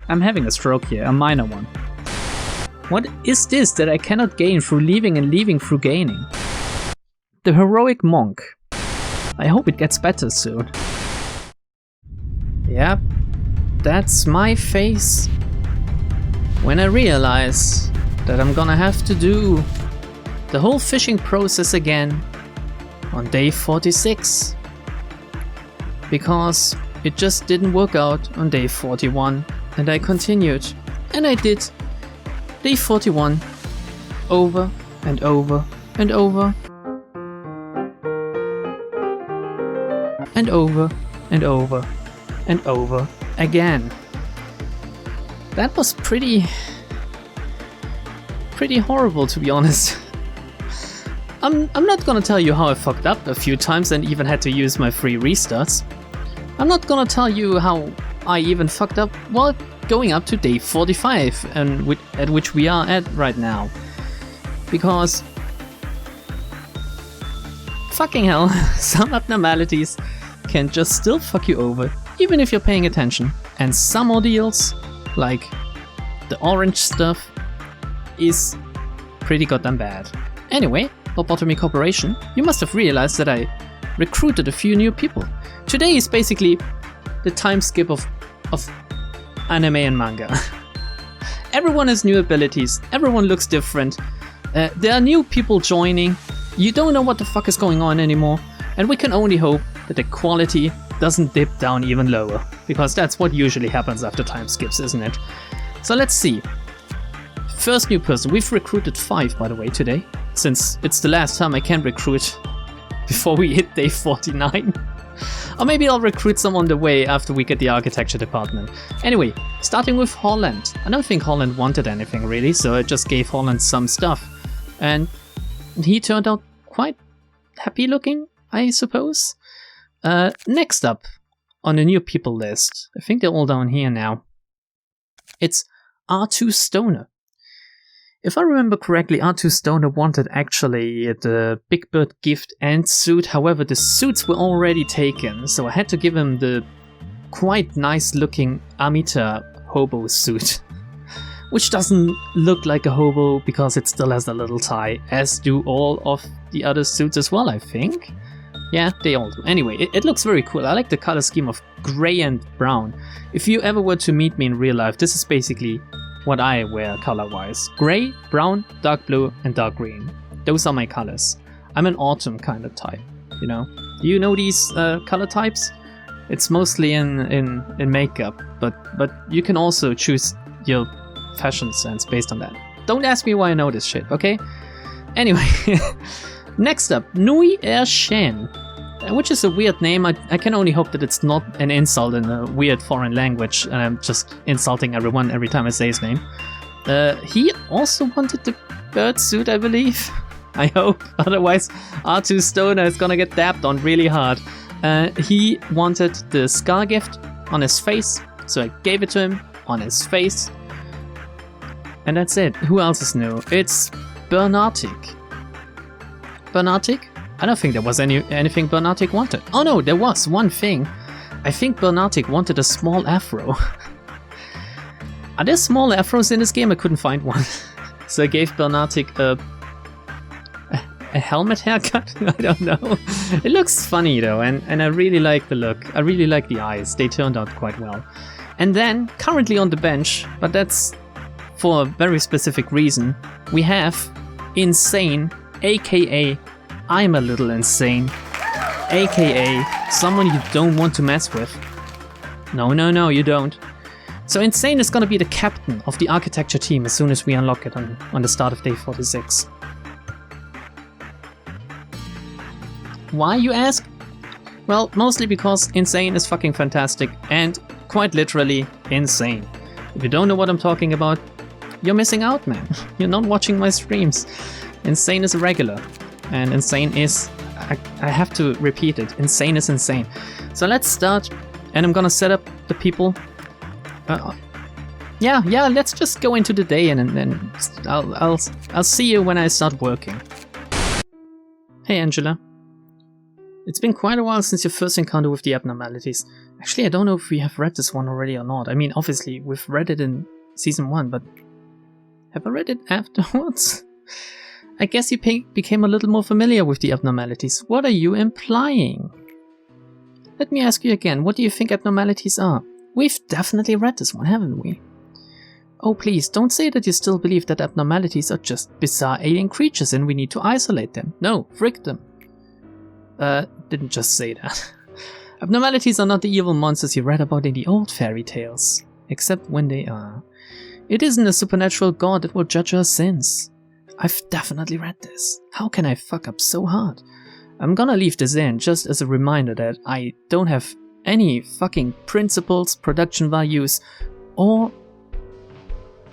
I'm having a stroke here, a minor one. What is this that I cannot gain through leaving and leaving through gaining? The heroic monk. I hope it gets better soon. Yep, that's my face when I realize that I'm gonna have to do the whole fishing process again on day 46. Because it just didn't work out on day 41 and I continued. And I did day 41 over and over and over. And over and over and over again. That was pretty horrible, to be honest. I'm not gonna tell you how I fucked up a few times and even had to use my free restarts. I'm not gonna tell you how I even fucked up while going up to day 45 and at which we are at right now. Because fucking hell, some abnormalities can just still fuck you over even if you're paying attention. And some ordeals, like the orange stuff, is pretty goddamn bad. Anyway, Lobotomy Corporation, you must have realized that I recruited a few new people. Today is basically the time skip of anime and manga. Everyone has new abilities, everyone looks different, there are new people joining, you don't know what the fuck is going on anymore, and we can only hope that the quality doesn't dip down even lower, because that's what usually happens after time skips, isn't it? So let's see. First new person, we've recruited 5 by the way today, since it's the last time I can recruit before we hit day 49. Or maybe I'll recruit some on the way after we get the architecture department. Anyway, starting with Holland. I don't think Holland wanted anything really, so I just gave Holland some stuff. And he turned out quite happy looking, I suppose. Next up on the new people list, I think they're all down here now. It's R2 Stoner. If I remember correctly, R2 Stoner wanted actually the Big Bird gift and suit, however the suits were already taken, so I had to give him the quite nice looking Amita hobo suit. Which doesn't look like a hobo because it still has the little tie, as do all of the other suits as well, I think. Yeah, they all do. Anyway, it looks very cool. I like the color scheme of grey and brown. If you ever were to meet me in real life, this is basically what I wear color-wise. Grey, brown, dark blue, and dark green. Those are my colors. I'm an autumn kind of type, you know? Do you know these color types? It's mostly in makeup, but you can also choose your fashion sense based on that. Don't ask me why I know this shit, okay? Anyway, next up, Nui Er Shen, which is a weird name. I can only hope that it's not an insult in a weird foreign language and I'm just insulting everyone every time I say his name. He also wanted the bird suit, I believe. I hope, otherwise R2 Stoner is gonna get dabbed on really hard. He wanted the scar gift on his face, so I gave it to him on his face. And that's it. Who else is new? It's Bernatic. Bernatic? I don't think there was anything Bernatic wanted. Oh no, there was one thing. I think Bernatic wanted a small afro. Are there small afros in this game? I couldn't find one. So I gave Bernatic a helmet haircut? I don't know. It looks funny though, and I really like the look. I really like the eyes. They turned out quite well. And then, currently on the bench, but that's for a very specific reason, we have Insane, aka I'm a little insane, aka someone you don't want to mess with. No, you don't. So Insane is gonna be the captain of the architecture team as soon as we unlock it on the start of day 46. Why, you ask? Well, mostly because Insane is fucking fantastic and quite literally insane. If you don't know what I'm talking about, you're missing out, man. You're not watching my streams. Insane is a regular. And Insane is, I have to repeat it, Insane is insane. So let's start, and I'm gonna set up the people. Yeah, let's just go into the day, and then I'll see you when I start working. Hey Angela. It's been quite a while since your first encounter with the abnormalities. Actually, I don't know if we have read this one already or not. I mean, obviously, we've read it in Season 1, but have I read it afterwards? I guess you became a little more familiar with the abnormalities. What are you implying? Let me ask you again, what do you think abnormalities are? We've definitely read this one, haven't we? Oh please, don't say that you still believe that abnormalities are just bizarre alien creatures and we need to isolate them. No, frick them. Didn't just say that. Abnormalities are not the evil monsters you read about in the old fairy tales. Except when they are. It isn't a supernatural god that will judge our sins. I've definitely read this. How can I fuck up so hard? I'm gonna leave this in just as a reminder that I don't have any fucking principles, production values, or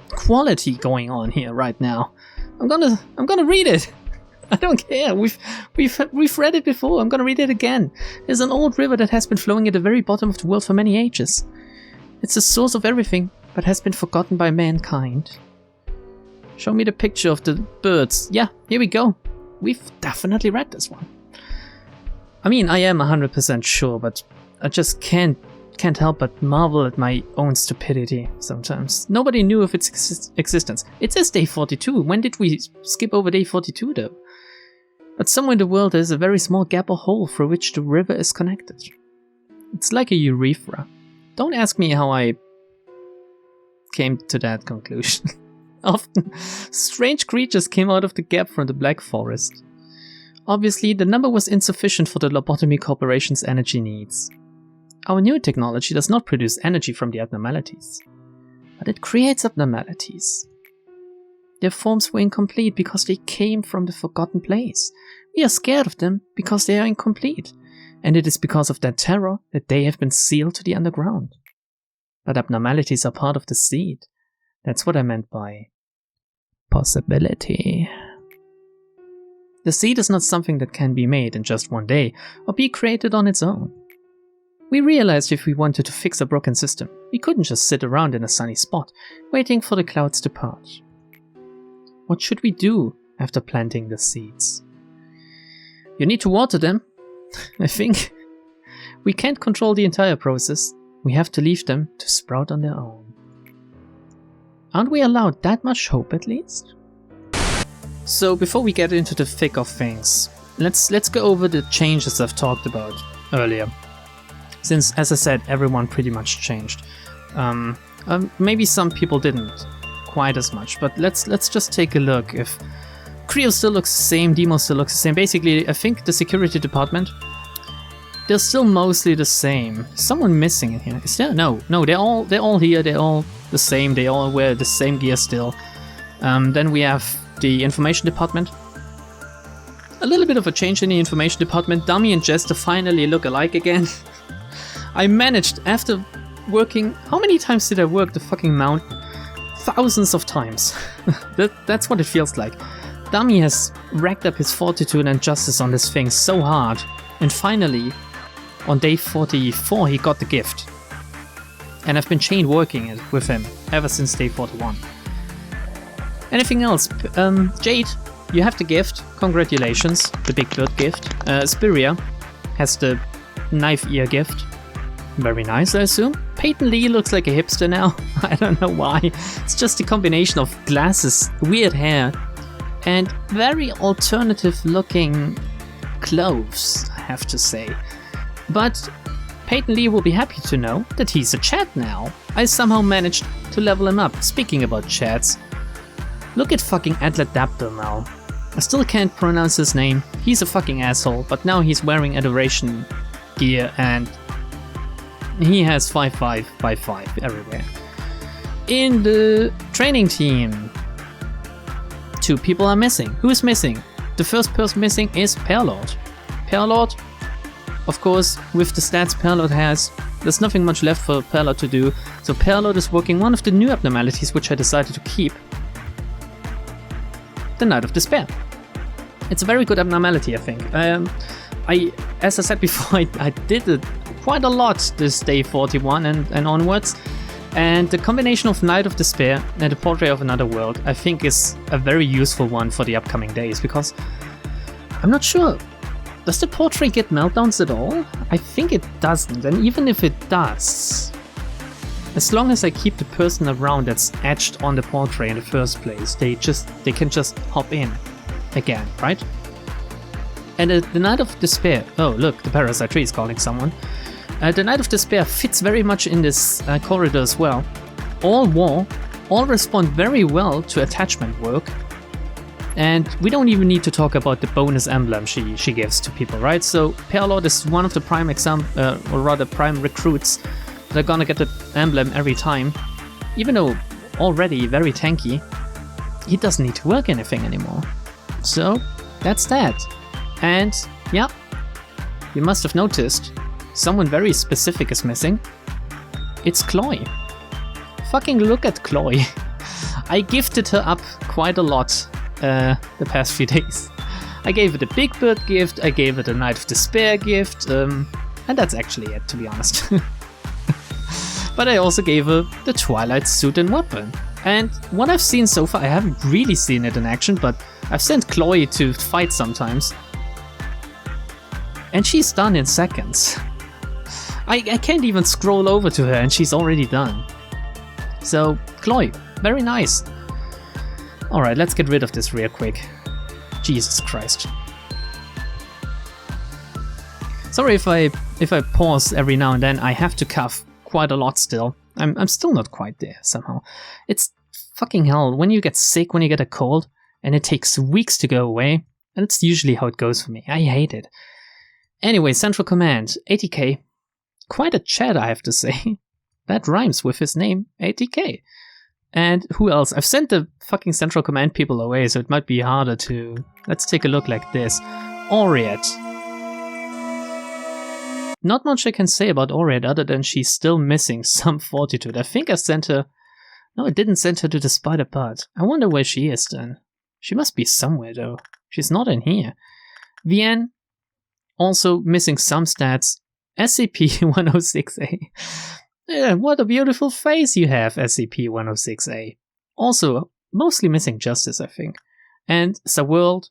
quality going on here right now. I'm gonna read it. I don't care. We've read it before. I'm gonna read it again. There's an old river that has been flowing at the very bottom of the world for many ages. It's the source of everything, but has been forgotten by mankind. Show me the picture of the birds. Yeah, here we go. We've definitely read this one. I mean, I am 100% sure, but I just can't help but marvel at my own stupidity sometimes. Nobody knew of its existence. It says day 42. When did we skip over day 42 though? But somewhere in the world there's a very small gap or hole through which the river is connected. It's like a urethra. Don't ask me how I came to that conclusion. Often, strange creatures came out of the gap from the Black Forest. Obviously, the number was insufficient for the Lobotomy Corporation's energy needs. Our new technology does not produce energy from the abnormalities, but it creates abnormalities. Their forms were incomplete because they came from the forgotten place. We are scared of them because they are incomplete, and it is because of their terror that they have been sealed to the underground. But abnormalities are part of the seed. That's what I meant by possibility. The seed is not something that can be made in just one day or be created on its own. We realized if we wanted to fix a broken system, we couldn't just sit around in a sunny spot, waiting for the clouds to part. What should we do after planting the seeds? You need to water them, I think. We can't control the entire process. We have to leave them to sprout on their own. Aren't we allowed that much hope at least? So before we get into the thick of things, let's go over the changes I've talked about earlier. Since, as I said, everyone pretty much changed. Maybe some people didn't quite as much, but let's just take a look. If Creo still looks the same, Demo still looks the same. Basically, I think the security department, they're still mostly the same. Someone missing in here. Is there? No, they're all here. They're all the same. They all wear the same gear still. Then we have the information department. A little bit of a change in the information department. Dummy and Jester finally look alike again. I managed, after working... How many times did I work the fucking mountain? Thousands of times. That's what it feels like. Dummy has racked up his fortitude and justice on this thing so hard. And finally, on day 44, he got the gift. And I've been chain working it with him ever since day 41. Anything else? Jade, you have the gift. Congratulations. The big bird gift. Spiria has the knife ear gift. Very nice, I assume. Peyton Lee looks like a hipster now. I don't know why. It's just a combination of glasses, weird hair, and very alternative looking clothes, I have to say. But Peyton Lee will be happy to know that he's a chat now. I somehow managed to level him up. Speaking about chats, look at fucking Adladaptor now. I still can't pronounce his name. He's a fucking asshole, but now he's wearing adoration gear and he has 5/5/5 everywhere. In the training team, 2 people are missing. Who is missing? The first person missing is Perlord. Perlord, of course, with the stats Perlord has, there's nothing much left for Perlord to do. So Perlord is working one of the new abnormalities which I decided to keep. The Night of Despair. It's a very good abnormality, I think. As I said before, I did it quite a lot this day 41 and onwards. And the combination of Night of Despair and the Portrait of Another World, I think, is a very useful one for the upcoming days, because I'm not sure Does the portrait get meltdowns at all? I think it doesn't, and even if it does, as long as I keep the person around that's etched on the portrait in the first place, they can just hop in again, right? And the Knight of Despair, oh look, the Parasite Tree is calling someone. The Knight of Despair fits very much in this corridor as well. All respond very well to attachment work. And we don't even need to talk about the bonus emblem she gives to people, right? So Pearlord is one of the prime prime recruits that are gonna get the emblem every time. Even though already very tanky, he doesn't need to work anything anymore. So that's that. And yeah, you must have noticed someone very specific is missing. It's Chloe. Fucking look at Chloe. I gifted her up quite a lot the past few days. I gave it a Big Bird gift, I gave it a Knight of Despair gift, and that's actually it, to be honest. But I also gave her the Twilight suit and weapon. And what I've seen so far, I haven't really seen it in action, but I've sent Chloe to fight sometimes. And she's done in seconds. I can't even scroll over to her and she's already done. So, Chloe, very nice. Alright, let's get rid of this real quick. Jesus Christ. Sorry if I pause every now and then, I have to cough quite a lot still. I'm still not quite there somehow. It's fucking hell, when you get sick, when you get a cold, and it takes weeks to go away, and it's usually how it goes for me. I hate it. Anyway, Central Command, ATK. Quite a chat, I have to say. That rhymes with his name, ATK. And who else? I've sent the fucking Central Command people away, so it might be harder to... Let's take a look like this. Oriet. Not much I can say about Oriet other than she's still missing some fortitude. I think I sent her... No, I didn't send her to the Spider Part. I wonder where she is then. She must be somewhere though. She's not in here. Vienne, also missing some stats. SCP-106A. Yeah, what a beautiful face you have, SCP-106A. Also, mostly missing Justice, I think. And Saworld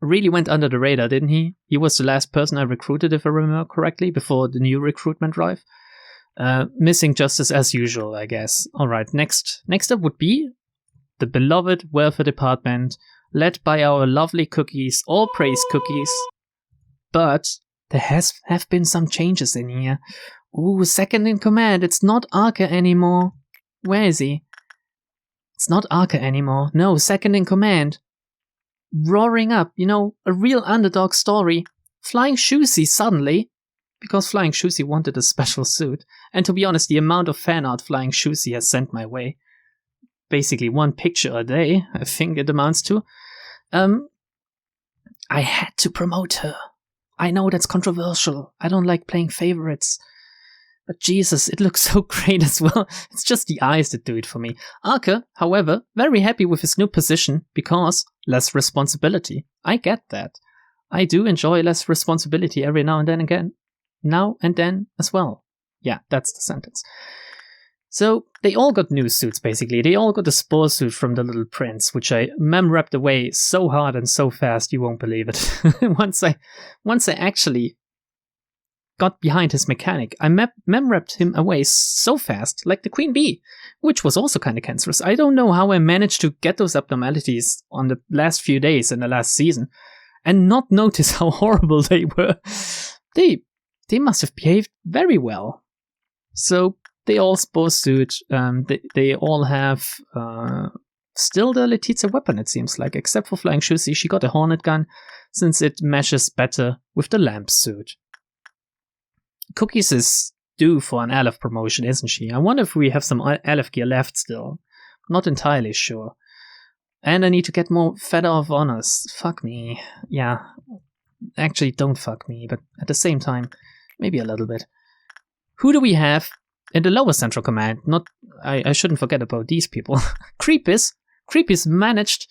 really went under the radar, didn't he? He was the last person I recruited, if I remember correctly, before the new recruitment drive. Missing Justice as usual, I guess. Alright, next up would be the beloved Welfare Department, led by our lovely Cookies, all praise Cookies. But there have been some changes in here. Ooh, second in command, it's not Arca anymore. Where is he? It's not Arca anymore. No, second in command. Roaring up, you know, a real underdog story. Flying Shusy suddenly, because Flying Shusy wanted a special suit. And to be honest, the amount of fan art Flying Shusy has sent my way, basically one picture a day, I think it amounts to. I had to promote her. I know that's controversial. I don't like playing favorites. But Jesus, it looks so great as well. It's just the eyes that do it for me. Arca, however, very happy with his new position because less responsibility. I get that. I do enjoy less responsibility every now and then again. Now and then as well. Yeah, that's the sentence. So, they all got new suits, basically. They all got the Spore suit from the Little Prince, which I mem-wrapped away so hard and so fast, you won't believe it. Once I actually got behind his mechanic, I mem-wrapped him away so fast, like the Queen Bee, which was also kind of cancerous. I don't know how I managed to get those abnormalities on the last few days in the last season, and not notice how horrible they were. They must have behaved very well. So, they all Spore suit, they all have still the Letizia weapon, it seems like, except for Flying Shusy. She got a Hornet gun, since it meshes better with the Lamp suit. Cookies is due for an Aleph promotion, isn't she? I wonder if we have some Aleph gear left still. Not entirely sure. And I need to get more Feather of Honors. Fuck me. Yeah. Actually, don't fuck me, but at the same time, maybe a little bit. Who do we have in the lower Central Command? I shouldn't forget about these people. Creepus managed,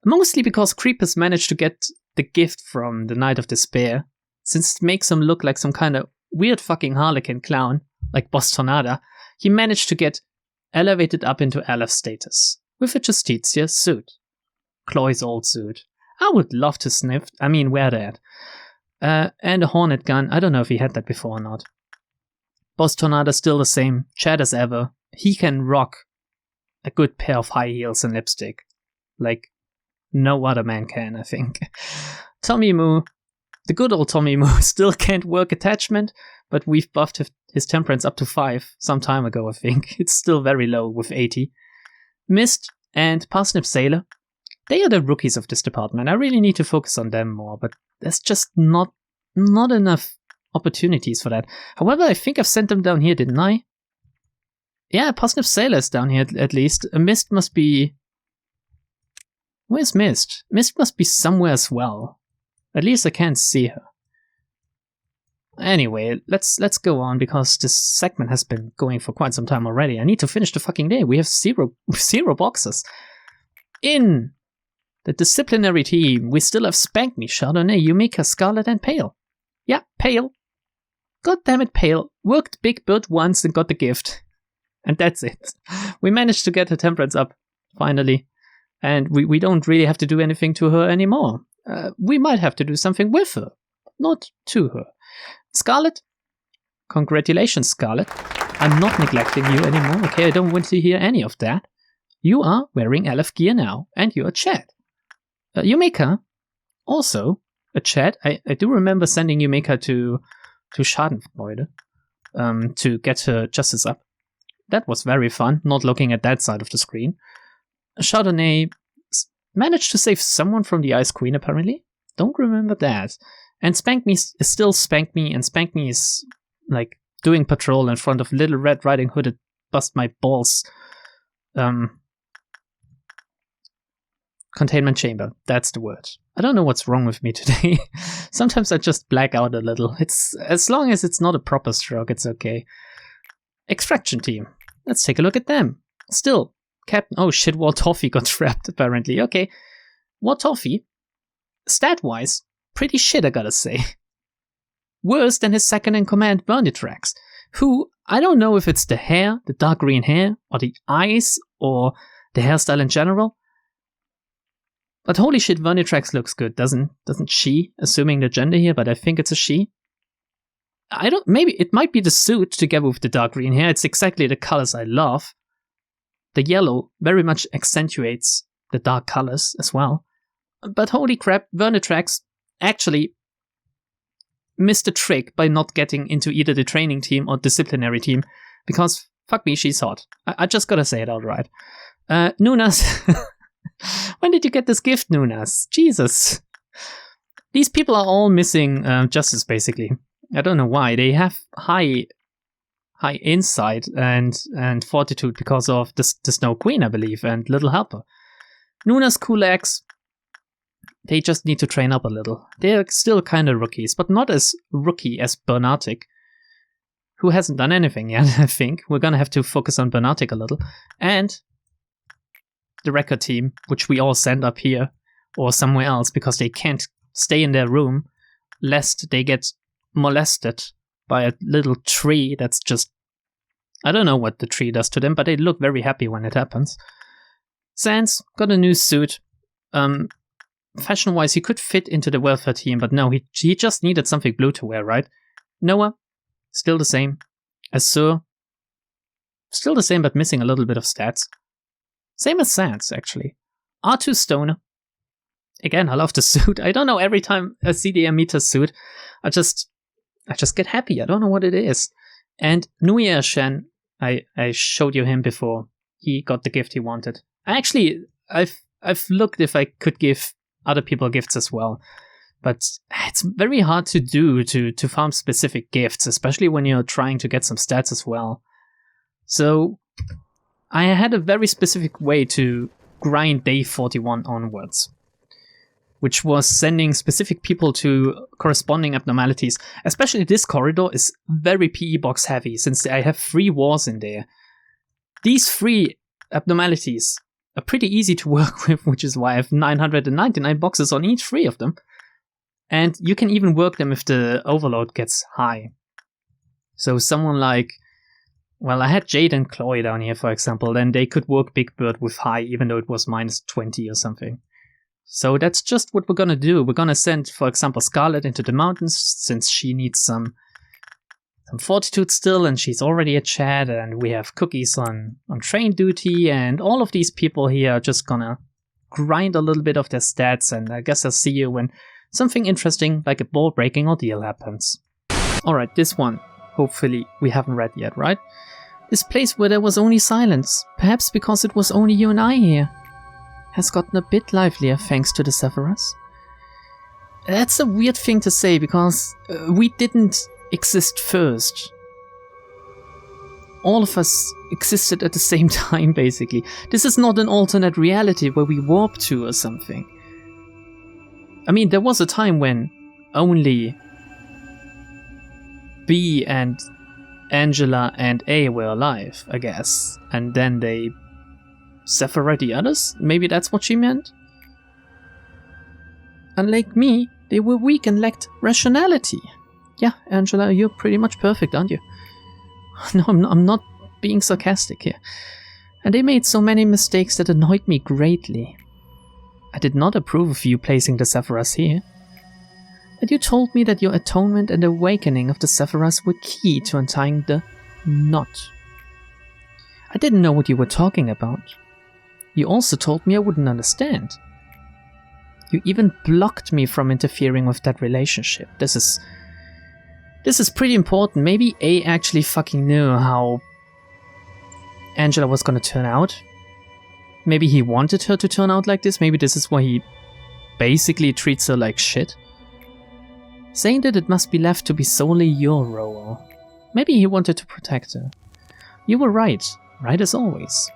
mostly because Creepus managed to get the gift from the Knight of Despair, since it makes him look like some kind of weird fucking harlequin clown, like Boss Tornada. He managed to get elevated up into Aleph status with a Justitia suit. Chloe's old suit. I would love to wear that. And a Hornet gun. I don't know if he had that before or not. Boss Tornado still the same. Chad as ever. He can rock a good pair of high heels and lipstick. Like no other man can, I think. Tommy Moo. The good old Tommy Moo still can't work attachment, but we've buffed his temperance up to 5 some time ago, I think. It's still very low with 80. Mist and Parsnip Sailor. They are the rookies of this department. I really need to focus on them more, but there's just not enough opportunities for that. However, I think I've sent them down here, didn't I? Yeah, Parsnip Sailor is down here at least. Mist must be... Where's Mist? Mist must be somewhere as well. At least I can't see her. Anyway, let's go on, because this segment has been going for quite some time already. I need to finish the fucking day. We have zero boxes. In the disciplinary team, we still have Spank Me, Chardonnay, Yumika, Scarlet, and Pale. Yeah, Pale. God damn it, Pale. Worked Big Bird once and got the gift. And that's it. We managed to get her temperance up, finally. And we don't really have to do anything to her anymore. We might have to do something with her, not to her. Scarlet, congratulations, Scarlet. I'm not neglecting you anymore, okay? I don't want to hear any of that. You are wearing LF gear now, and you're a Chad. Yumika, also a Chad. I do remember sending Yumika to Schadenfreude to get her justice up. That was very fun, not looking at that side of the screen. Chardonnay managed to save someone from the Ice Queen, apparently. Don't remember that. And Spank Me is still Spank Me, and Spank Me is, like, doing patrol in front of Little Red Riding Hooded Bust My Balls containment chamber. That's the word. I don't know what's wrong with me today. Sometimes I just black out a little. It's as long as it's not a proper stroke, it's okay. Extraction team. Let's take a look at them. Still, Captain... Oh shit, War Toffee got trapped, apparently. Okay. War Toffee, stat-wise, pretty shit, I gotta say. Worse than his second-in-command, Vernitrax, who, I don't know if it's the hair, the dark green hair, or the eyes, or the hairstyle in general. But holy shit, Vernitrax looks good, doesn't she? Assuming the gender here, but I think it's a she. Maybe it might be the suit together with the dark green hair. It's exactly the colors I love. The yellow very much accentuates the dark colors as well. But holy crap, Vernitrax actually missed the trick by not getting into either the training team or disciplinary team, because fuck me, she's hot. I just gotta say it outright. Nunas, when did you get this gift, Nunas? Jesus. These people are all missing justice, basically. I don't know why. They have high insight and fortitude because of the Snow Queen, I believe, and Little Helper. Nuna's cool legs. They just need to train up a little. They're still kind of rookies, but not as rookie as Bernatic, who hasn't done anything yet, I think. We're gonna have to focus on Bernatic a little. And the record team, which we all send up here or somewhere else because they can't stay in their room lest they get molested by a little tree that's just... I don't know what the tree does to them, but they look very happy when it happens. Sans got a new suit. Fashion-wise, he could fit into the welfare team, but no, he just needed something blue to wear, right? Noah, still the same. Azur, still the same, but missing a little bit of stats. Same as Sans, actually. R2 Stoner. Again, I love the suit. I don't know, every time I see the Amita suit, I just get happy. I don't know what it is. And Nuya Shen, I showed you him before. He got the gift he wanted. I've looked if I could give other people gifts as well, but it's very hard to do to farm specific gifts, especially when you're trying to get some stats as well. So I had a very specific way to grind day 41 onwards, which was sending specific people to corresponding abnormalities. Especially this corridor is very PE box heavy, since I have 3 wars in there. These 3 abnormalities are pretty easy to work with, which is why I have 999 boxes on each 3 of them. And you can even work them if the overload gets high. So someone like... Well, I had Jade and Chloe down here, for example, then they could work Big Bird with high, even though it was -20 or something. So that's just what we're gonna do. We're gonna send, for example, Scarlet into the mountains, since she needs some fortitude still, and she's already a Chad, and we have Cookies on train duty, and all of these people here are just gonna grind a little bit of their stats, and I guess I'll see you when something interesting like a ball-breaking ordeal happens. Alright, this one, hopefully we haven't read yet, right? This place where there was only silence, perhaps because it was only you and I here, has gotten a bit livelier thanks to the Sephiroths. That's a weird thing to say, because we didn't exist first. All of us existed at the same time, basically. This is not an alternate reality where we warp to or something. I mean, there was a time when only B and Angela and A were alive, I guess. And then they separate the others? Maybe that's what she meant? Unlike me, they were weak and lacked rationality. Yeah, Angela, you're pretty much perfect, aren't you? No, I'm not being sarcastic here. And they made so many mistakes that annoyed me greatly. I did not approve of you placing the Sephiroths here. But you told me that your atonement and awakening of the Sephiroths were key to untying the knot. I didn't know what you were talking about. You also told me I wouldn't understand. You even blocked me from interfering with that relationship. This is pretty important. Maybe A actually fucking knew how Angela was gonna turn out. Maybe he wanted her to turn out like this. Maybe this is why he basically treats her like shit. Saying that it must be left to be solely your role. Maybe he wanted to protect her. You were right as always.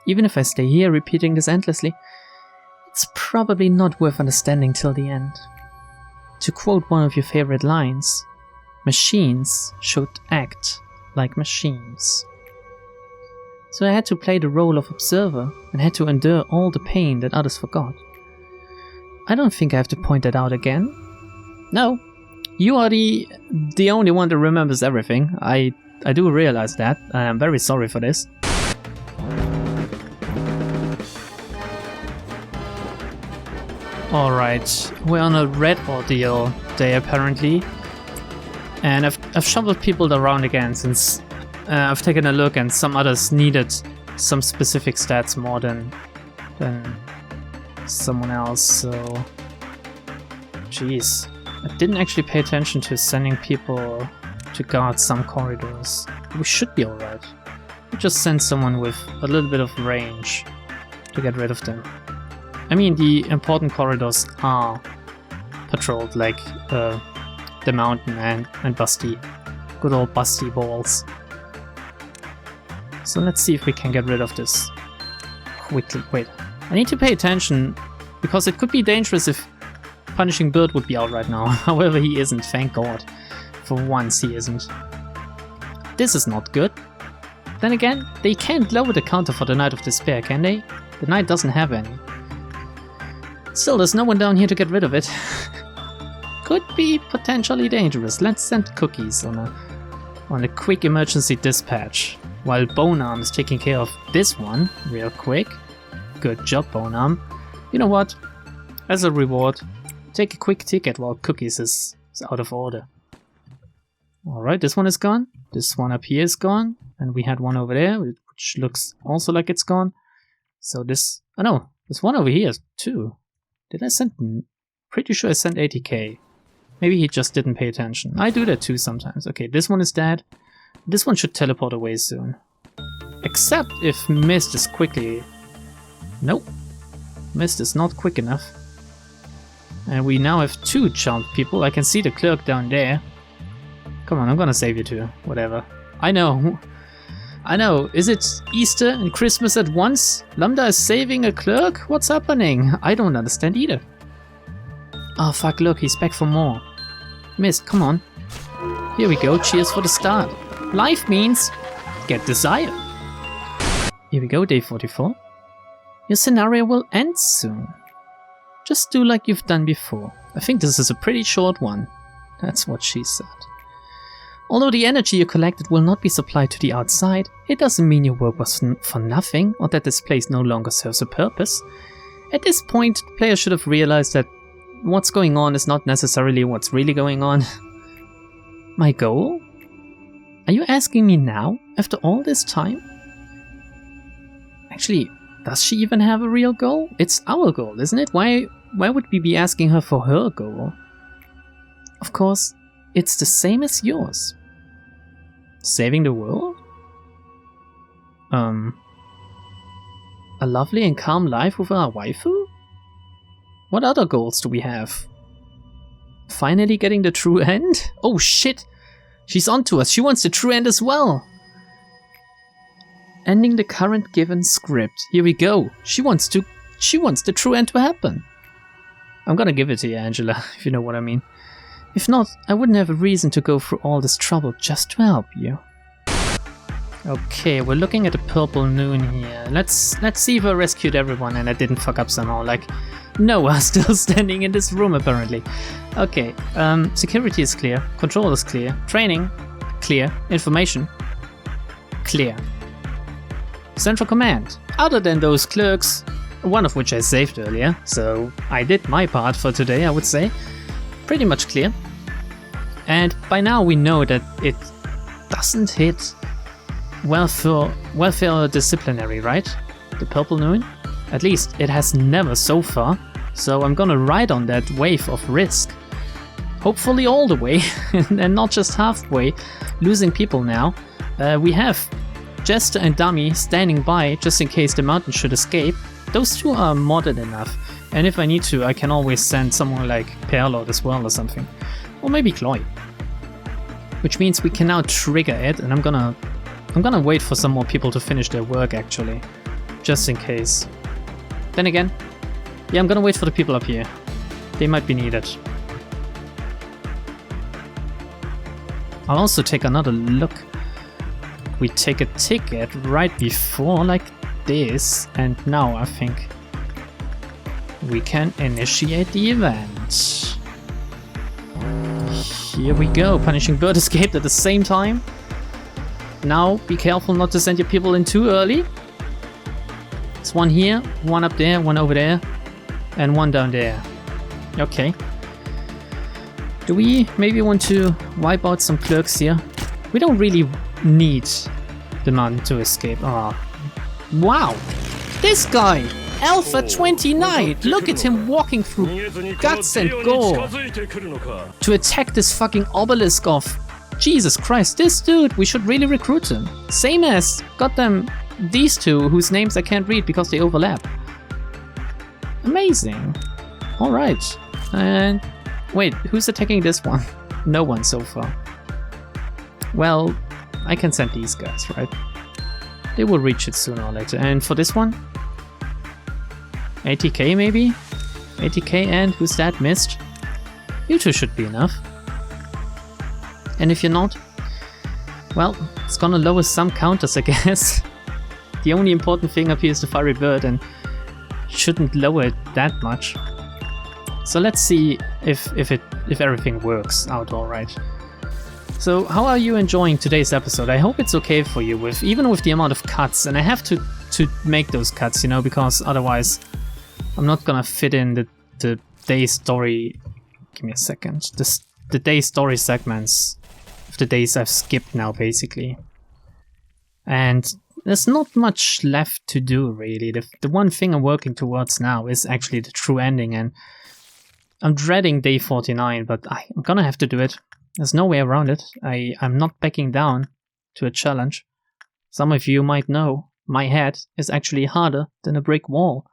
Even if I stay here repeating this endlessly, it's probably not worth understanding till the end. To quote one of your favorite lines, machines should act like machines. So I had to play the role of observer and had to endure all the pain that others forgot. I don't think I have to point that out again. No, you are the only one that remembers everything. I do realize that. I am very sorry for this. Alright, we're on a red ordeal day apparently. And I've shuffled people around again since I've taken a look, and some others needed some specific stats more than someone else, so... Jeez. I didn't actually pay attention to sending people to guard some corridors. We should be alright. We just send someone with a little bit of range to get rid of them. I mean, the important corridors are patrolled, like the mountain and Busty. Good old Busty balls. So let's see if we can get rid of this quickly. Wait, I need to pay attention, because it could be dangerous if Punishing Bird would be out right now. However, he isn't, thank God. For once he isn't. This is not good. Then again, they can't lower the counter for the Knight of Despair, can they? The Knight doesn't have any. Still, there's no one down here to get rid of it. Could be potentially dangerous. Let's send Cookies on a quick emergency dispatch, while Bonearm is taking care of this one real quick. Good job, Bonearm. You know what? As a reward, take a quick ticket while Cookies is out of order. Alright, this one is gone. This one up here is gone. And we had one over there, which looks also like it's gone. So this... Oh no, there's one over here too. Did I send... Pretty sure I sent 80k. Maybe he just didn't pay attention. I do that too sometimes. Okay, this one is dead. This one should teleport away soon. Except if Mist is quickly... Nope. Mist is not quick enough. And we now have 2 charmed people. I can see the clerk down there. Come on, I'm gonna save you too. Whatever. I know. I know. Is it Easter and Christmas at once? Lambda is saving a clerk? What's happening? I don't understand either. Oh fuck, look, he's back for more. Mist, come on. Here we go, cheers for the start. Life means get desire. Here we go, day 44. Your scenario will end soon. Just do like you've done before. I think this is a pretty short one. That's what she said. Although the energy you collected will not be supplied to the outside, it doesn't mean your work was for nothing or that this place no longer serves a purpose. At this point, the player should have realized that what's going on is not necessarily what's really going on. My goal? Are you asking me now, after all this time? Actually, does she even have a real goal? It's our goal, isn't it? Why would we be asking her for her goal? Of course, it's the same as yours. Saving the world? A lovely and calm life with our waifu? What other goals do we have? Finally getting the true end? Oh shit! She's onto us, she wants the true end as well! Ending the current given script. Here we go. She wants the true end to happen. I'm gonna give it to you, Angela, if you know what I mean. If not, I wouldn't have a reason to go through all this trouble just to help you. Okay, we're looking at the purple noon here. Let's see if I rescued everyone and I didn't fuck up somehow. Like, Noah still standing in this room apparently. Okay, security is clear. Control is clear. Training, clear. Information, clear. Central command. Other than those clerks, one of which I saved earlier, so I did my part for today, I would say. Pretty much clear. And by now we know that it doesn't hit welfare disciplinary, right? The purple noon? At least it has never so far, so I'm gonna ride on that wave of risk. Hopefully all the way, and not just halfway, losing people now. We have Jester and Dummy standing by just in case the mountain should escape. Those two are modded enough, and if I need to, I can always send someone like Perlord as well or something. Or maybe Chloe. Which means we can now trigger it, and I'm gonna wait for some more people to finish their work actually, just in case. Then again, yeah, I'm gonna wait for the people up here. They might be needed. I'll also take another look. We take a ticket right before like this, and now I think we can initiate the event. Here we go, Punishing Bird escaped at the same time. Now, be careful not to send your people in too early. There's one here, one up there, one over there, and one down there. Okay. Do we maybe want to wipe out some clerks here? We don't really need the mountain to escape. Oh. Wow! This guy! Alpha 29! Look at him walking through guts and gore to attack this fucking obelisk of... Jesus Christ, this dude, we should really recruit him. Same as, goddamn, these two whose names I can't read because they overlap. Amazing. Alright. And wait, who's attacking this one? No one so far. Well, I can send these guys, right? They will reach it sooner or later. And for this one? ATK maybe? ATK and who's that? Missed? You two should be enough. And if you're not, well, it's gonna lower some counters, I guess. The only important thing up here is the fiery bird, and shouldn't lower it that much. So let's see if everything works out all right. So how are you enjoying today's episode? I hope it's okay for you, even with the amount of cuts, and I have to make those cuts, you know, because otherwise I'm not gonna fit in the day story. Give me a second. The day story segments of the days I've skipped now, basically. And there's not much left to do, really. The one thing I'm working towards now is actually the true ending, and I'm dreading day 49, but I'm gonna have to do it. There's no way around it. I'm not backing down to a challenge. Some of you might know, my head is actually harder than a brick wall.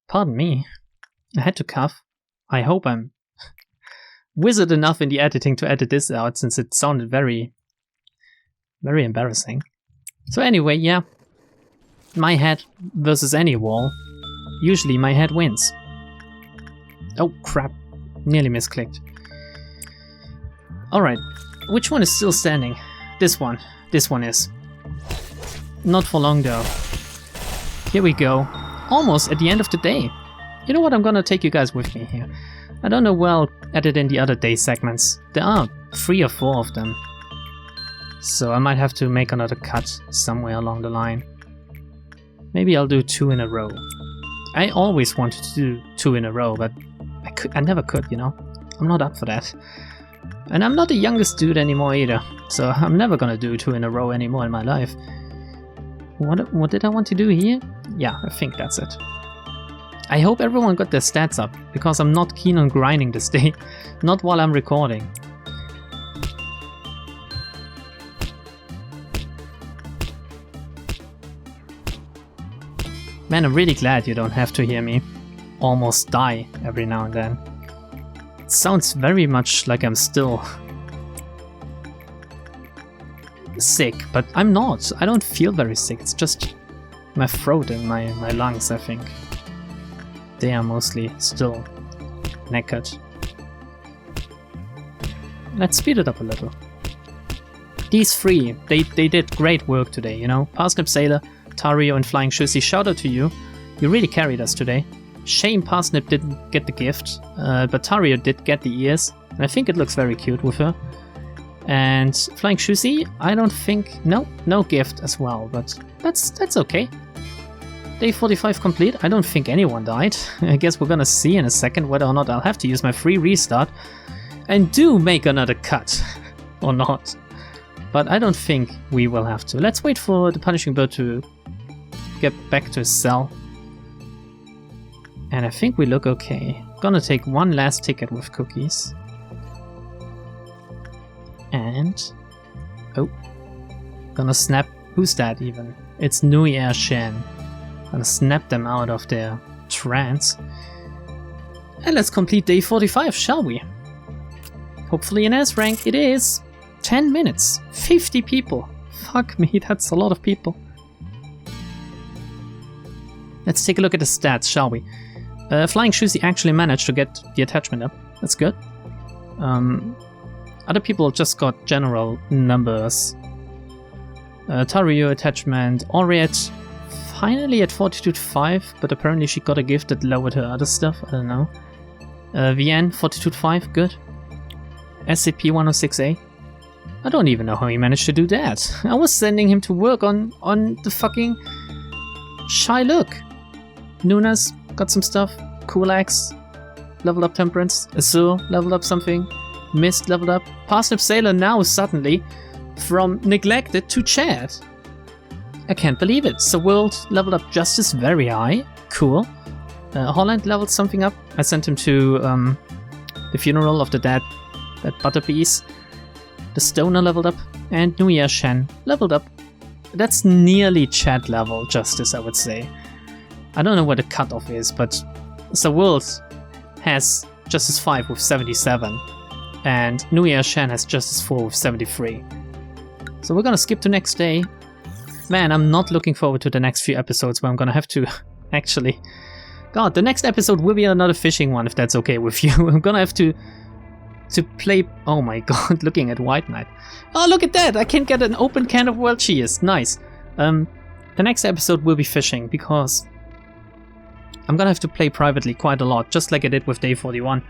Pardon me. I had to cough. I hope I'm wizard enough in the editing to edit this out, since it sounded very, very embarrassing. So anyway, yeah. My head versus any wall. Usually my head wins. Oh crap. Nearly misclicked. Alright. Which one is still standing? This one. This one is. Not for long though. Here we go. Almost at the end of the day. You know what, I'm gonna take you guys with me here. I don't know well edit in the other day segments. There are 3 or 4 of them. So I might have to make another cut somewhere along the line. Maybe I'll do 2 in a row. I always wanted to do 2 in a row, but I never could, you know? I'm not up for that. And I'm not the youngest dude anymore either, so I'm never gonna do 2 in a row anymore in my life. What did I want to do here? Yeah, I think that's it. I hope everyone got their stats up, because I'm not keen on grinding this day. Not while I'm recording. Man, I'm really glad you don't have to hear me almost die every now and then. It sounds very much like I'm still sick, but I'm not. I don't feel very sick. It's just my throat and my lungs, I think. They are mostly still knackered. Let's speed it up a little. These 3, they did great work today, you know? Parsnip Sailor, Tario and Flying Shussi, shout out to you. You really carried us today. Shame Parsnip didn't get the gift, but Tario did get the ears. And I think it looks very cute with her. And Flying Shussi, I don't think... No gift as well, but that's okay. Day 45 complete. I don't think anyone died. I guess we're gonna see in a second whether or not I'll have to use my free restart and do make another cut or not. But I don't think we will have to. Let's wait for the Punishing Bird to get back to his cell. And I think we look okay. Gonna take one last ticket with cookies. And... oh. Gonna snap... who's that even? It's Nui Air Shen. Gonna snap them out of their trance. And let's complete day 45, shall we? Hopefully an S rank it is. 10 minutes. 50 people. Fuck me, that's a lot of people. Let's take a look at the stats, shall we? Flying Shussi actually managed to get the attachment up. That's good. Other people just got general numbers. Tario attachment. Oriet finally at 42.5, but apparently she got a gift that lowered her other stuff. I don't know. VN 42.5, good. SCP-106A. I don't even know how he managed to do that. I was sending him to work on the fucking Shy Look. Nunas got some stuff. Kulaks leveled up Temperance. Azur leveled up something. Mist leveled up. Parsnip Sailor now suddenly from neglected to Chad. I can't believe it. So World leveled up Justice very high. Cool. Holland leveled something up. I sent him to the funeral of the dead Butterbees. The Stoner leveled up. And New Year Shen leveled up. That's nearly Chad level Justice, I would say. I don't know what the cutoff is, but so World has Justice 5 with 77. And New Year Shen has Justice 4 with 73. So we're gonna skip to next day. Man, I'm not looking forward to the next few episodes where I'm gonna have to actually... God, the next episode will be another fishing one if that's okay with you. I'm gonna have to play... Oh my god, looking at White Knight. Oh, look at that! I can get an open can of World Cheers. Nice. The next episode will be fishing because I'm gonna have to play privately quite a lot, just like I did with day 41.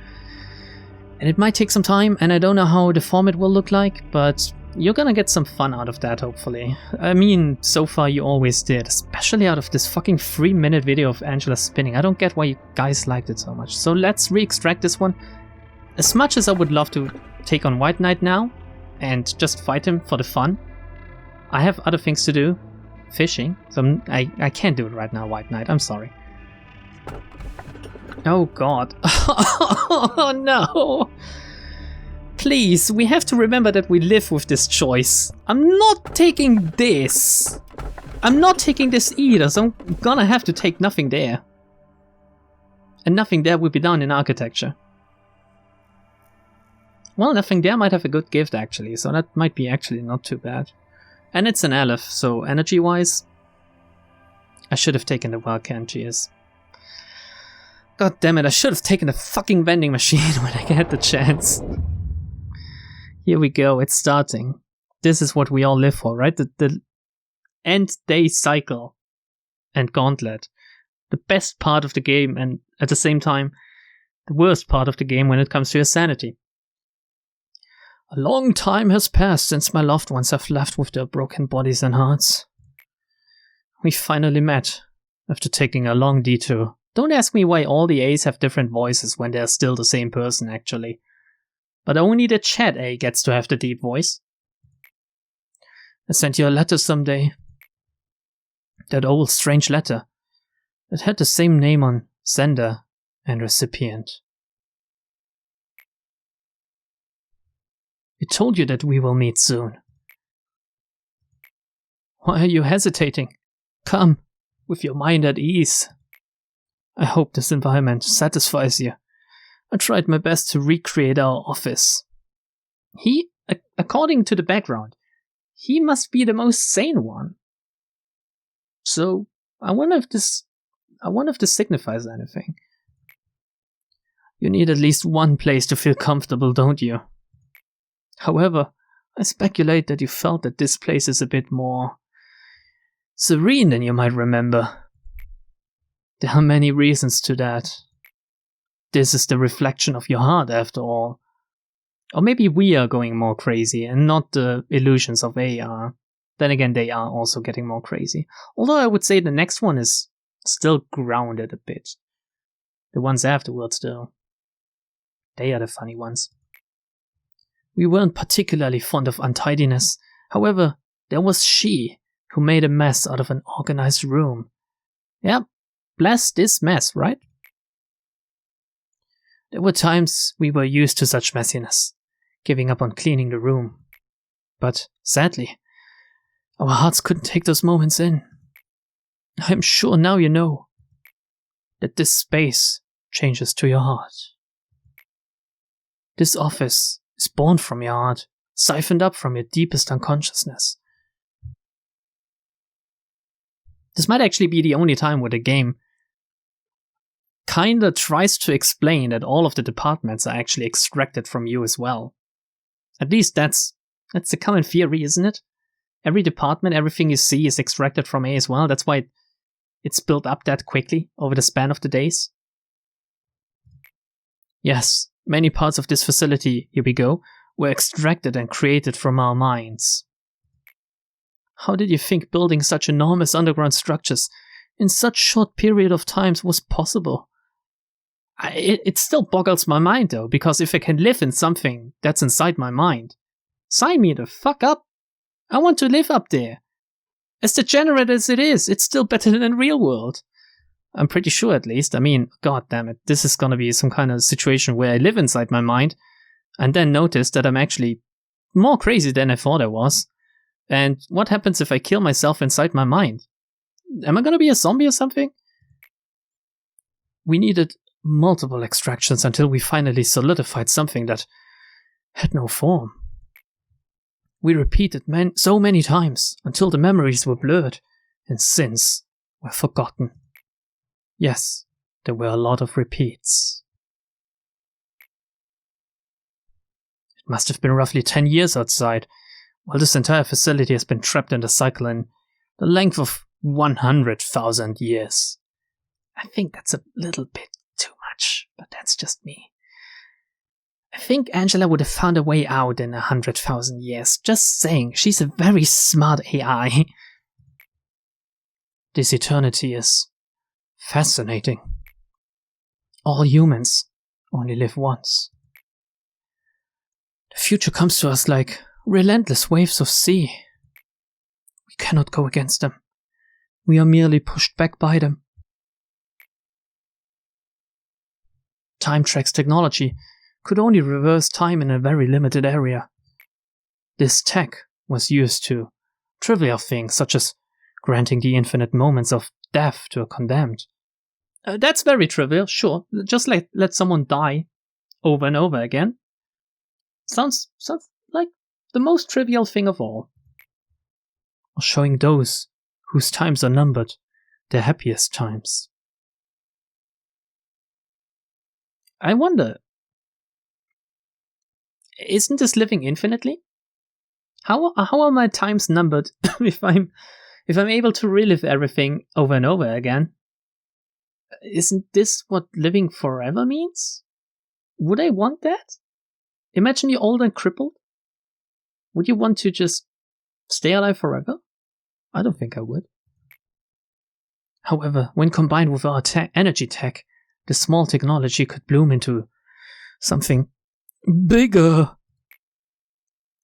And it might take some time, and I don't know how the format will look like, but you're gonna get some fun out of that, hopefully. I mean, so far you always did, especially out of this fucking 3-minute video of Angela spinning. I don't get why you guys liked it so much. So let's re-extract this one. As much as I would love to take on White Knight now, and just fight him for the fun, I have other things to do. Fishing. So I can't do it right now, White Knight. I'm sorry. Oh god. Oh no! Please, we have to remember that we live with this choice. I'm not taking this. I'm not taking this either, so I'm gonna have to take nothing there. And nothing there will be done in architecture. Well, nothing there might have a good gift actually, so that might be actually not too bad. And it's an Aleph, so energy-wise, I should have taken the wild can, cheers. God damn it, I should have taken the fucking vending machine when I had the chance. Here we go, it's starting. This is what we all live for, right? The end day cycle and gauntlet. The best part of the game, and at the same time, the worst part of the game when it comes to your sanity. A long time has passed since my loved ones have left with their broken bodies and hearts. We finally met, after taking a long detour. Don't ask me why all the A's have different voices when they're still the same person, actually. But only the chat A gets to have the deep voice. I sent you a letter someday. That old strange letter. It had the same name on sender and recipient. It told you that we will meet soon. Why are you hesitating? Come, with your mind at ease. I hope this environment satisfies you. I tried my best to recreate our office. He, according to the background, he must be the most sane one. So, I wonder if this signifies anything. You need at least one place to feel comfortable, don't you? However, I speculate that you felt that this place is a bit more serene than you might remember. There are many reasons to that. This is the reflection of your heart, after all. Or maybe we are going more crazy and not the illusions of AR. Then again, they are also getting more crazy. Although I would say the next one is still grounded a bit. The ones afterwards, though, they are the funny ones. We weren't particularly fond of untidiness. However, there was she who made a mess out of an organized room. Yeah, bless this mess, right? There were times we were used to such messiness, giving up on cleaning the room. But, sadly, our hearts couldn't take those moments in. I'm sure now you know that this space changes to your heart. This office is born from your heart, siphoned up from your deepest unconsciousness. This might actually be the only time where the game kinda tries to explain that all of the departments are actually extracted from you as well. At least that's the common theory, isn't it? Every department, everything you see is extracted from A as well. That's why it's built up that quickly over the span of the days. Yes, many parts of this facility, here we go, were extracted and created from our minds. How did you think building such enormous underground structures in such short period of time was possible? It still boggles my mind though, because if I can live in something that's inside my mind, sign me the fuck up. I want to live up there. As degenerate as it is, it's still better than real world. I'm pretty sure, at least. I mean, god damn it, this is gonna be some kind of situation where I live inside my mind and then notice that I'm actually more crazy than I thought I was. And what happens if I kill myself inside my mind? Am I gonna be a zombie or something? We needed multiple extractions until we finally solidified something that had no form. We repeated so many times until the memories were blurred and sins were forgotten. Yes, there were a lot of repeats. It must have been roughly 10 years outside, while this entire facility has been trapped in the cycle in the length of 100,000 years. I think that's a little bit too much, but that's just me. I think Angela would have found a way out in 100,000 years. Just saying, she's a very smart AI. This eternity is fascinating. All humans only live once. The future comes to us like relentless waves of sea. We cannot go against them. We are merely pushed back by them. Time Track's technology could only reverse time in a very limited area. This tech was used to trivial things such as granting the infinite moments of death to a condemned. That's very trivial, sure. Just let someone die over and over again. Sounds like the most trivial thing of all. Or showing those whose times are numbered their happiest times. I wonder, isn't this living infinitely? How are my times numbered if I'm able to relive everything over and over again? Isn't this what living forever means? Would I want that? Imagine you're old and crippled. Would you want to just stay alive forever? I don't think I would. However, when combined with our energy tech, the small technology could bloom into something bigger.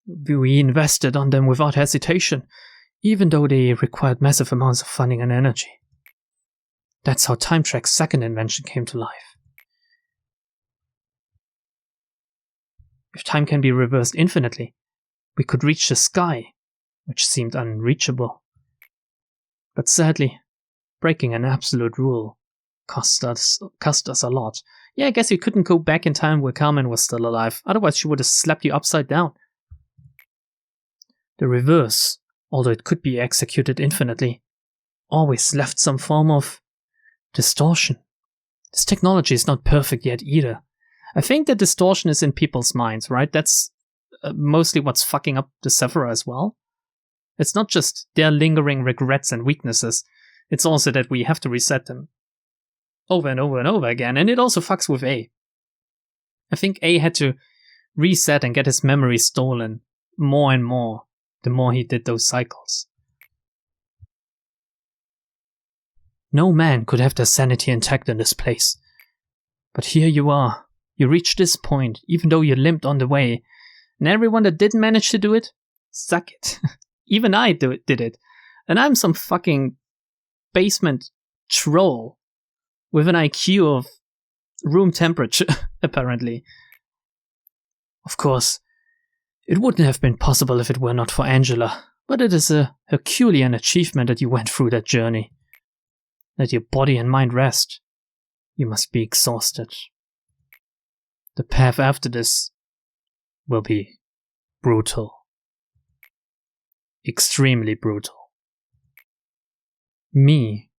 We invested on them without hesitation, even though they required massive amounts of funding and energy. That's how Time Trek's second invention came to life. If time can be reversed infinitely, we could reach the sky, which seemed unreachable. But sadly, breaking an absolute rule cost us a lot. Yeah, I guess you couldn't go back in time where Carmen was still alive, otherwise she would have slapped you upside down. The reverse, although it could be executed infinitely, always left some form of distortion. This technology is not perfect yet either. I think the distortion is in people's minds, right? That's mostly what's fucking up the Sephira as well. It's not just their lingering regrets and weaknesses, it's also that we have to reset them over and over and over again, and it also fucks with A. I think A had to reset and get his memory stolen more and more the more he did those cycles. No man could have their sanity intact in this place. But here you are. You reached this point, even though you limped on the way. And everyone that didn't manage to do it, suck it. Even I did it. And I'm some fucking basement troll with an IQ of room temperature, apparently. Of course, it wouldn't have been possible if it were not for Angela, but it is a Herculean achievement that you went through that journey. Let your body and mind rest. You must be exhausted. The path after this will be brutal. Extremely brutal. Me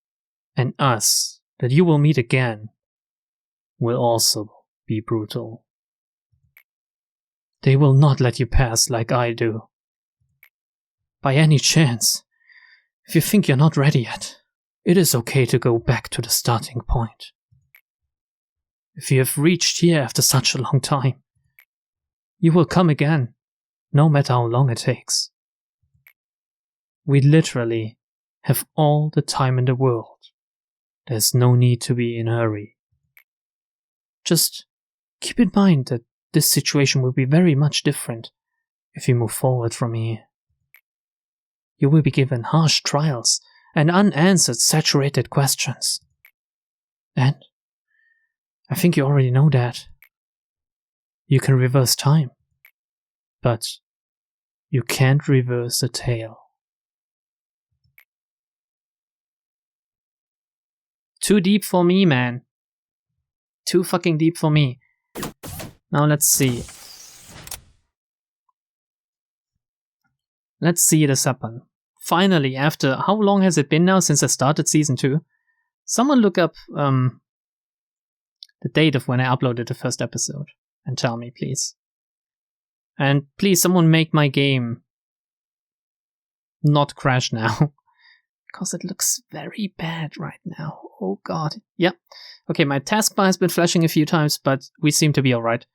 and us that you will meet again will also be brutal. They will not let you pass like I do. By any chance, if you think you're not ready yet, it is okay to go back to the starting point. If you have reached here after such a long time, you will come again, no matter how long it takes. We literally have all the time in the world. There's no need to be in a hurry. Just keep in mind that this situation will be very much different if you move forward from here. You will be given harsh trials and unanswered saturated questions. And I think you already know that. You can reverse time, but you can't reverse the tale. Too deep for me, man. Too fucking deep for me. Now let's see. Let's see this happen. Finally, after how long has it been now since I started season 2? Someone look up the date of when I uploaded the first episode and tell me, please. And please, someone make my game not crash now. Because it looks very bad right now. Oh god. Yep. Okay, my taskbar has been flashing a few times, but we seem to be alright.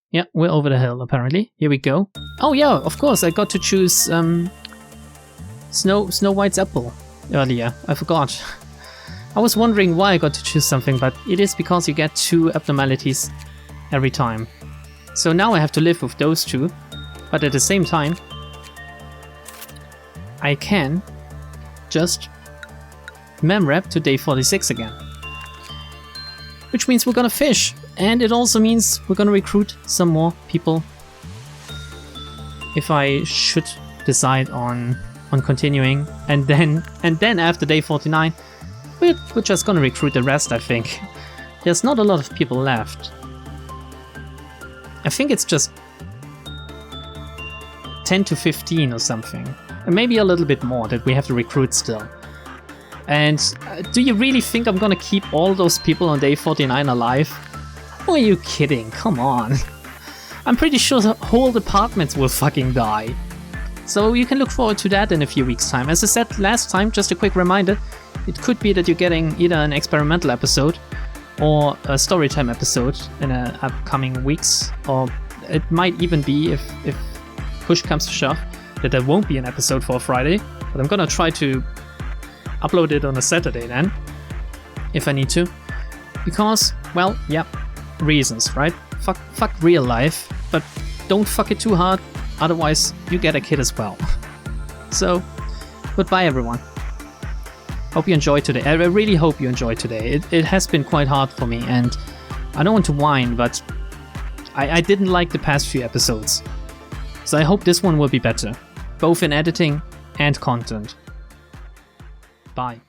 Yeah, we're over the hill, apparently. Here we go. Oh yeah, of course, I got to choose Snow White's apple earlier. I forgot. I was wondering why I got to choose something, but it is because you get 2 abnormalities every time. So now I have to live with those 2, but at the same time, I can just memrep to day 46 again. Which means we're gonna fish, and it also means we're gonna recruit some more people. If I should decide on continuing, and then after day 49, we're just gonna recruit the rest, I think. There's not a lot of people left. I think it's just 10 to 15 or something. And maybe a little bit more that we have to recruit still. And do you really think I'm gonna keep all those people on day 49 alive? Or are you kidding? Come on. I'm pretty sure the whole departments will fucking die. So you can look forward to that in a few weeks' time. As I said last time, just a quick reminder, it could be that you're getting either an experimental episode or a storytime episode in the upcoming weeks. Or it might even be, if push comes to shove, that there won't be an episode for Friday, but I'm gonna try to upload it on a Saturday then, if I need to. Because, well, yeah, reasons, right? Fuck real life, but don't fuck it too hard, otherwise you get a kid as well. So, goodbye everyone. Hope you enjoyed today. I really hope you enjoyed today. It has been quite hard for me, and I don't want to whine, but I didn't like the past few episodes. So I hope this one will be better, both in editing and content. Bye.